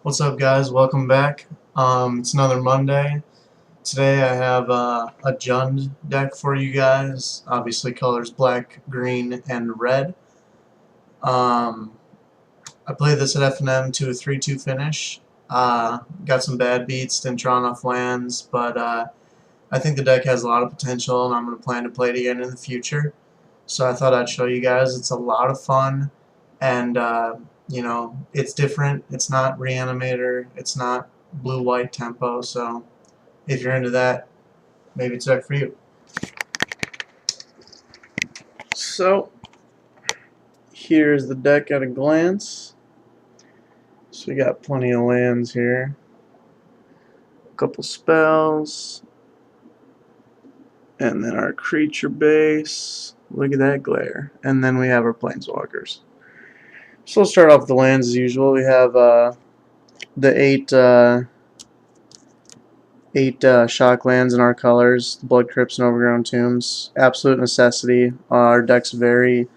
What's up, guys? Welcome back. It's another Monday. Today I have a Jund deck for you guys. Obviously colors black, green, and red. I played this at F&M to a 3-2 finish. Got some bad beats, didn't draw enough lands, but I think the deck has a lot of potential, and I'm going to plan to play it again in the future. So I thought I'd show you guys. It's a lot of fun, and you know, it's different. It's not Reanimator. It's not blue-white tempo. So if you're into that, maybe it's a deck for you. So here's the deck at a glance. So we got plenty of lands here. A couple spells. And then our creature base. Look at that glare. And then we have our planeswalkers. So we'll start off with the lands as usual. We have the eight shock lands in our colors: Blood Crypts and Overgrown Tombs. Absolute necessity. Our deck's very,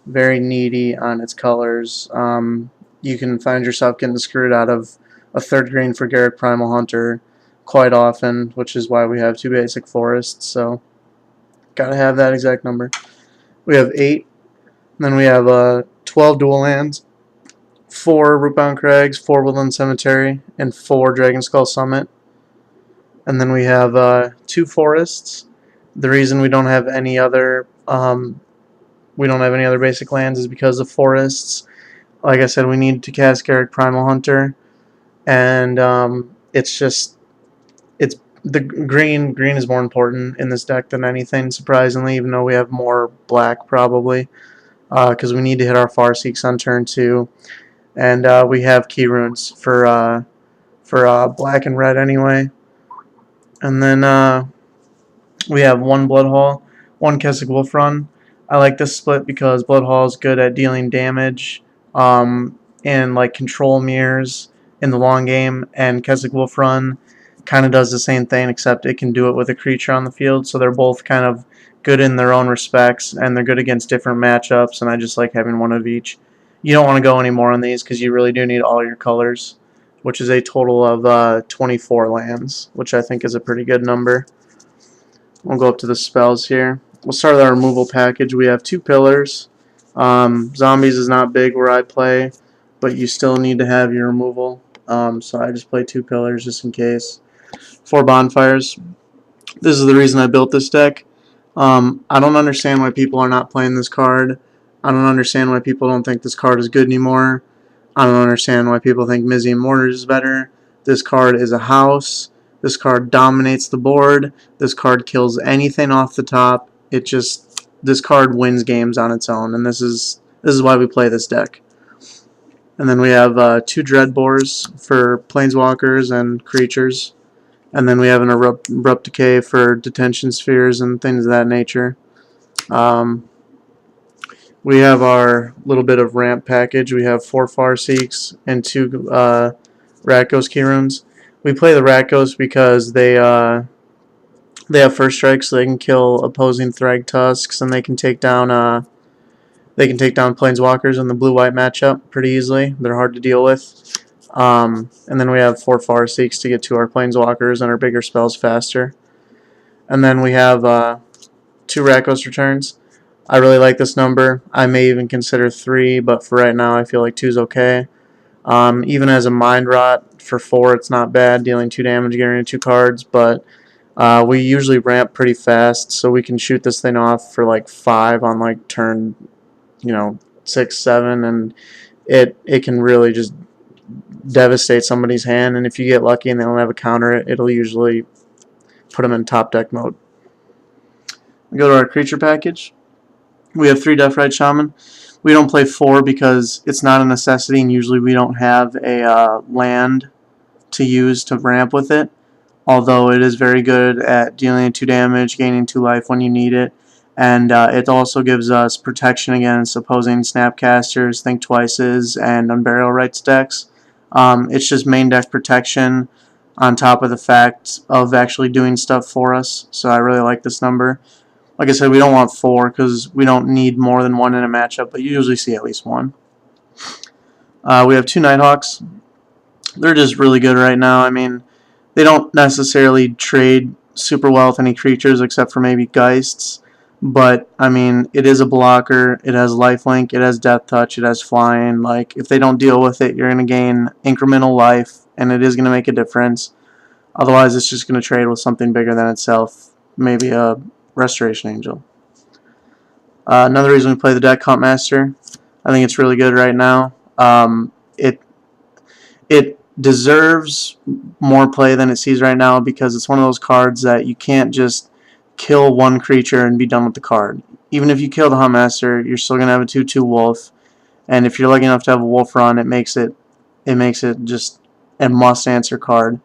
very needy on its colors. You can find yourself getting screwed out of a third green for Garruk Primal Hunter quite often, which is why we have 2 basic forests. So gotta have that exact number. We have 8. And then we have 12 dual lands, 4 Rootbound Crags, 4 Woodland Cemetery, and 4 Dragonskull Summit. And then we have 2 forests. The reason we don't have any other basic lands is because of forests. Like I said, we need to cast Garruk Primal Hunter, and it's the green. Green is more important in this deck than anything, surprisingly, even though we have more black probably, because we need to hit our Farseeks on turn 2, and we have key runes for black and red anyway. And then we have 1 Bloodhall, 1 Kessig Wolfrun. I like this split because Bloodhall is good at dealing damage and like control mirrors in the long game, and Kessig Wolfrun kind of does the same thing, except it can do it with a creature on the field. So they're both kind of good in their own respects, and they're good against different matchups, and I just like having 1 of each. You don't want to go any more on these because you really do need all your colors, which is a total of 24 lands, which I think is a pretty good number. We'll go up to the spells here. We'll start with our removal package. We have 2 pillars. Zombies is not big where I play, but you still need to have your removal. So I just play 2 pillars just in case. 4 bonfires. This is the reason I built this deck. I don't understand why people are not playing this card. I don't understand why people don't think this card is good anymore. I don't understand why people think Mizzy and Mortar is better. This card is a house. This card dominates the board. This card kills anything off the top. This card wins games on its own, and this is why we play this deck. And then we have 2 Dreadbores for planeswalkers and creatures. And then we have an Abrupt Decay for detention spheres and things of that nature. We have our little bit of ramp package. We have 4 Farseeks and 2 Rakdos key runes. We play the Rakdos because they have first strike, so they can kill opposing Thrag Tusks, and they can take down planeswalkers in the blue-white matchup pretty easily. They're hard to deal with. And then we have 4 Farseeks to get to our planeswalkers and our bigger spells faster. And then we have 2 Rakdos returns. I really like this number. I may even consider 3, but for right now I feel like 2 is okay. Even as a Mind Rot for 4, it's not bad, dealing 2 damage, getting rid of 2 cards, but we usually ramp pretty fast, so we can shoot this thing off for like 5 on like turn 6, 7, and it can really just devastate somebody's hand, and if you get lucky and they don't have a counter, it'll usually put them in top deck mode. We go to our creature package. We have 3 Deathrite Shaman. We don't play 4 because it's not a necessity, and usually we don't have a land to use to ramp with it, although it is very good at dealing 2 damage, gaining 2 life when you need it, and it also gives us protection against opposing Snapcasters, Think Twices, and Unburial Rites decks. It's just main deck protection on top of the fact of actually doing stuff for us, so I really like this number. Like I said, we don't want 4 because we don't need more than 1 in a matchup, but you usually see at least 1. We have 2 Nighthawks. they're just really good right now. I mean, they don't necessarily trade super well with any creatures except for maybe Geists. But, I mean, it is a blocker, it has lifelink, it has death touch, it has flying. Like, if they don't deal with it, you're going to gain incremental life, and it is going to make a difference. Otherwise, it's just going to trade with something bigger than itself. Maybe a Restoration Angel. Another reason we play the deck, Huntmaster. I think it's really good right now. It deserves more play than it sees right now because it's one of those cards that you can't just kill one creature and be done with the card. Even if you kill the Huntmaster, you're still gonna have a 2/2 wolf, and if you're lucky enough to have a wolf run, it makes it just a must answer card.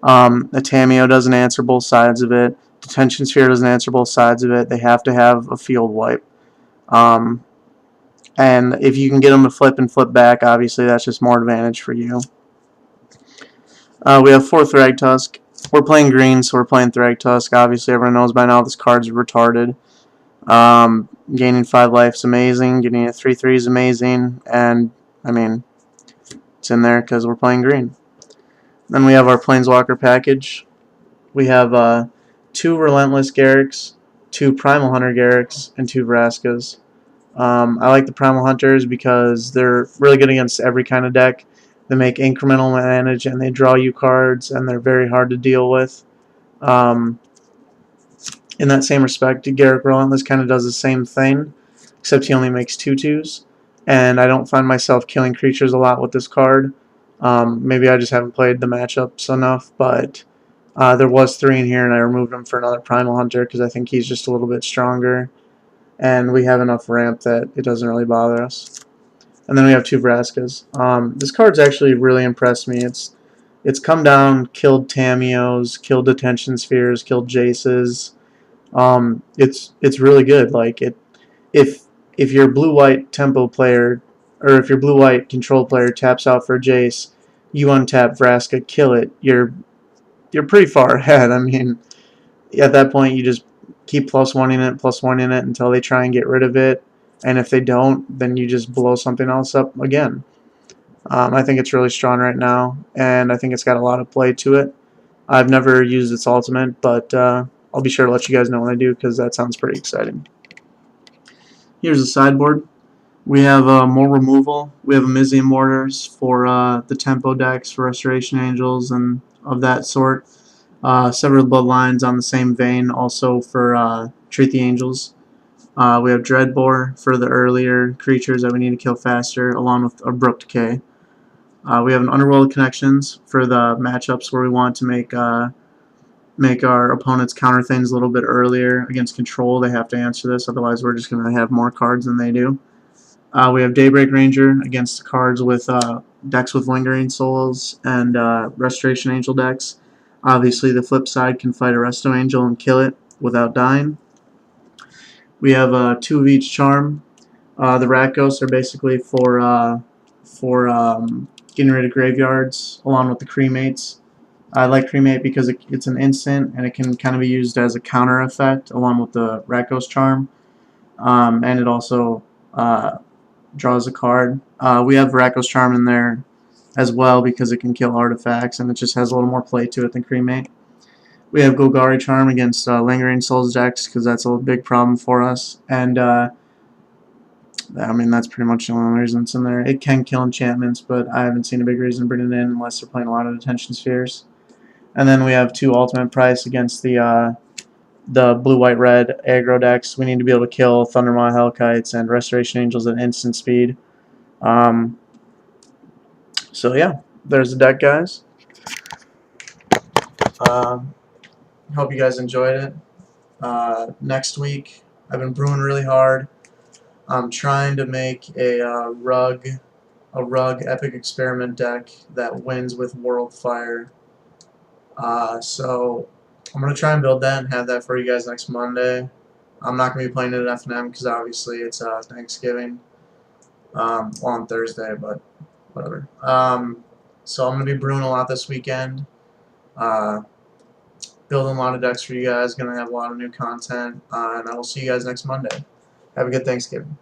A Tameo doesn't answer both sides of it. Detention Sphere doesn't answer both sides of it. They have to have a field wipe. And if you can get them to flip and flip back, obviously that's just more advantage for you. We have 4 Thragtusk. We're playing green, so we're playing Thragtusk. Obviously, everyone knows by now this card's retarded. Gaining 5 life is amazing. Getting a 3/3 is amazing. And, I mean, it's in there because we're playing green. Then we have our Planeswalker package. We have 2 Relentless Garriks, 2 Primal Hunter Garriks, and 2 Vraskas. I like the Primal Hunters because they're really good against every kind of deck. They make incremental advantage and they draw you cards, and they're very hard to deal with. In that same respect, Garrick Relentless kind of does the same thing, except he only makes 2/2s. And I don't find myself killing creatures a lot with this card. Maybe I just haven't played the matchups enough, but there was 3 in here, and I removed him for another Primal Hunter because I think he's just a little bit stronger. And we have enough ramp that it doesn't really bother us. And then we have 2 Vraskas. This card's actually really impressed me. It's come down, killed Tameos, killed Detention Spheres, killed Jaces. It's really good. Like if your blue-white tempo player, or if your blue-white control player taps out for Jace, you untap Vraska, kill it. You're pretty far ahead. I mean, at that point you just keep +1-ing it until they try and get rid of it. And if they don't, then you just blow something else up again. I think it's really strong right now, and I think it's got a lot of play to it. I've never used its ultimate, but I'll be sure to let you guys know when I do, because that sounds pretty exciting. Here's the sideboard. We have more removal. We have Amizium Mortars for the tempo decks, for Restoration Angels, and of that sort. Severed Bloodlines on the same vein, also for Treat the Angels. We have Dreadbore for the earlier creatures that we need to kill faster, along with Abrupt Decay. We have an Underworld Connections for the matchups where we want to make our opponents counter things a little bit earlier. Against control, they have to answer this, otherwise we're just going to have more cards than they do. We have Daybreak Ranger against cards with decks with Lingering Souls and Restoration Angel decks. Obviously, the flip side can fight a Resto Angel and kill it without dying. We have 2 of each charm. The Rat Ghosts are basically for getting rid of graveyards, along with the Cremates. I like Cremate because it's an instant, and it can kind of be used as a counter effect, along with the Rat Ghost charm. And it also draws a card. We have Rat Ghost charm in there as well because it can kill artifacts, and it just has a little more play to it than Cremate. We have Golgari Charm against Lingering Souls decks because that's a big problem for us. And, I mean, that's pretty much the only reason it's in there. It can kill enchantments, but I haven't seen a big reason to bring it in unless they're playing a lot of Detention Spheres. And then we have 2 Ultimate Price against the blue-white-red aggro decks. We need to be able to kill Thundermaw Hellkites and Restoration Angels at instant speed. So, yeah, there's the deck, guys. Hope you guys enjoyed it. Next week, I've been brewing really hard. I'm trying to make a rug epic experiment deck that wins with World Fire. So I'm gonna try and build that and have that for you guys next Monday. I'm not gonna be playing it at FNM because obviously it's Thanksgiving. Well, on Thursday, but whatever. So I'm gonna be brewing a lot this weekend. Building a lot of decks for you guys, gonna have a lot of new content, and I will see you guys next Monday. Have a good Thanksgiving.